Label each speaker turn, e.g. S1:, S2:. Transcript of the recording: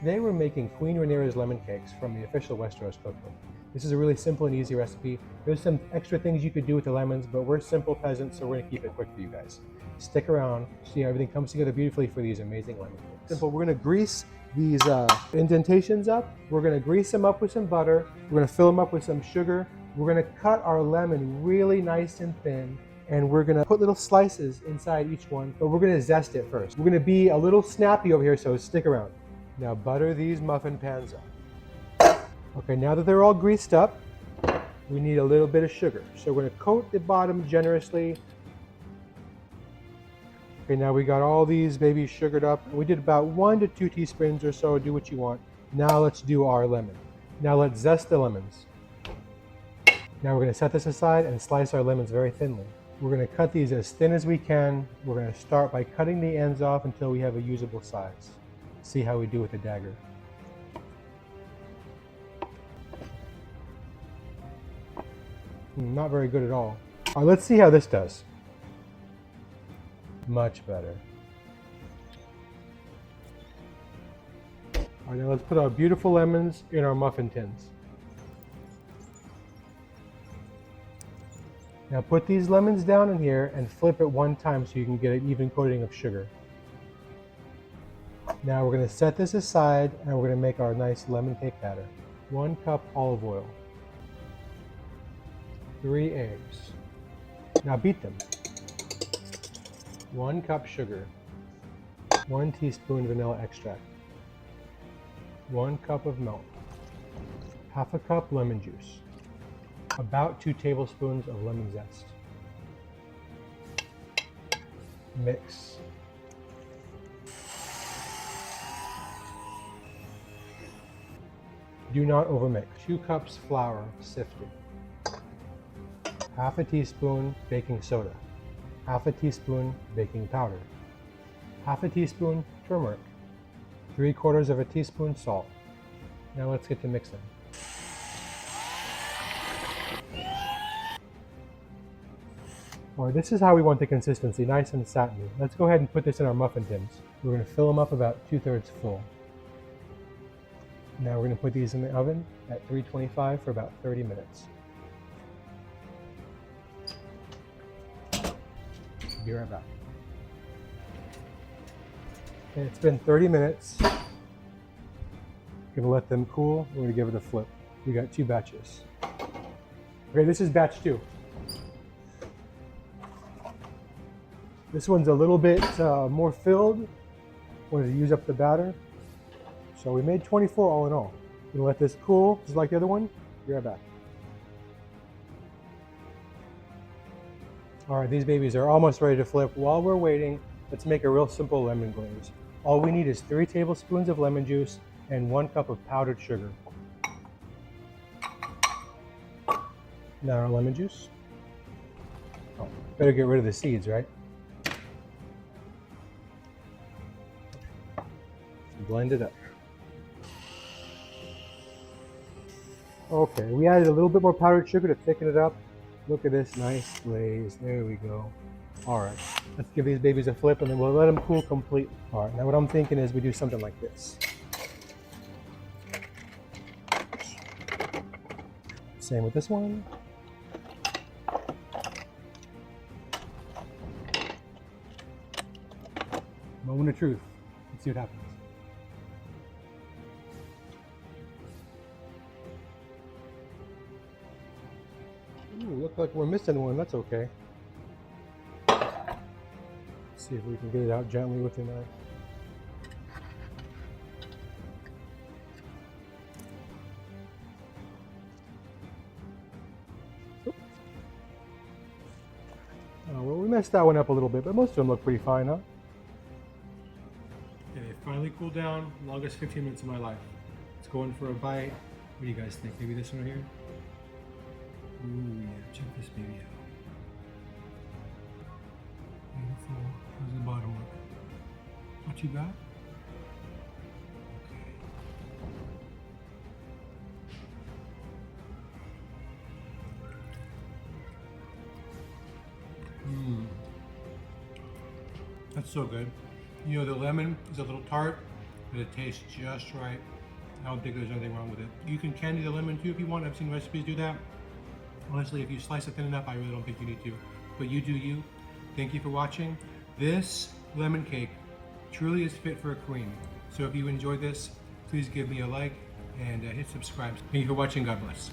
S1: Today we're making Queen Rhaenyra's lemon cakes from the official Westeros Cookbook. This is a really simple and easy recipe. There's some extra things you could do with the lemons, but we're simple peasants, so we're going to keep it quick for you guys. Stick around, see how everything comes together beautifully for these amazing lemon cakes. Simple, we're going to grease these indentations up. We're going to grease them up with some butter. We're going to fill them up with some sugar. We're going to cut our lemon really nice and thin, and we're going to put little slices inside each one, but we're going to zest it first. We're going to be a little snappy over here, so stick around. Now butter these muffin pans up. Okay, now that they're all greased up, we need a little bit of sugar. So we're going to coat the bottom generously. Okay, now we got all these babies sugared up. We did about 1 to 2 teaspoons or so, do what you want. Now let's do our lemon. Now let's zest the lemons. Now we're going to set this aside and slice our lemons very thinly. We're going to cut these as thin as we can. We're going to start by cutting the ends off until we have a usable size. See how we do with the dagger. Not very good at all. All right, let's see how this does. Much better. All right, now let's put our beautiful lemons in our muffin tins. Now put these lemons down in here and flip it one time so you can get an even coating of sugar. Now we're going to set this aside and we're going to make our nice lemon cake batter. 1 cup olive oil. 3 eggs. Now beat them. 1 cup sugar. 1 teaspoon vanilla extract. 1 cup of milk. 1/2 cup lemon juice. About 2 tablespoons of lemon zest. Mix. Do not overmix. 2 cups flour sifted. 1/2 teaspoon baking soda. 1/2 teaspoon baking powder. 1/2 teaspoon turmeric. 3/4 teaspoon salt. Now let's get to mixing. Alright, this is how we want the consistency, nice and satiny. Let's go ahead and put this in our muffin tins. We're going to fill them up about 2/3 full. Now we're going to put these in the oven at 325 for about 30 minutes. Be right back. Okay, it's been 30 minutes. Gonna let them cool. We're gonna give it a flip. We got 2 batches. Okay, this is batch 2. This one's a little bit more filled. Wanted to use up the batter. So we made 24 all in all. Gonna let this cool, just like the other one. Be right back. All right, these babies are almost ready to flip. While we're waiting, let's make a real simple lemon glaze. All we need is 3 tablespoons of lemon juice and 1 cup of powdered sugar. Now our lemon juice. Oh, better get rid of the seeds, right? Blend it up. Okay, we added a little bit more powdered sugar to thicken it up. Look at this nice glaze. There we go. All right, let's give these babies a flip and then we'll let them cool completely. All right, now what I'm thinking is we do something like this. Same with this one. Moment of truth. Let's see what happens. Ooh, look like we're missing one. That's okay. Let's see if we can get it out gently with a knife. Oh, well, we messed that one up a little bit, but most of them look pretty fine, huh? Okay, they finally cooled down. Longest 15 minutes of my life. Let's go in for a bite. What do you guys think? Maybe this one right here? Ooh, yeah, check this baby out. Beautiful. How's the bottom look? Not too bad? Okay. That's so good. You know, the lemon is a little tart, but it tastes just right. I don't think there's anything wrong with it. You can candy the lemon too if you want. I've seen recipes do that. Honestly, if you slice it thin enough, I really don't think you need to. But you do you. Thank you for watching. This lemon cake truly is fit for a queen. So if you enjoyed this, please give me a like and hit subscribe. Thank you for watching. God bless.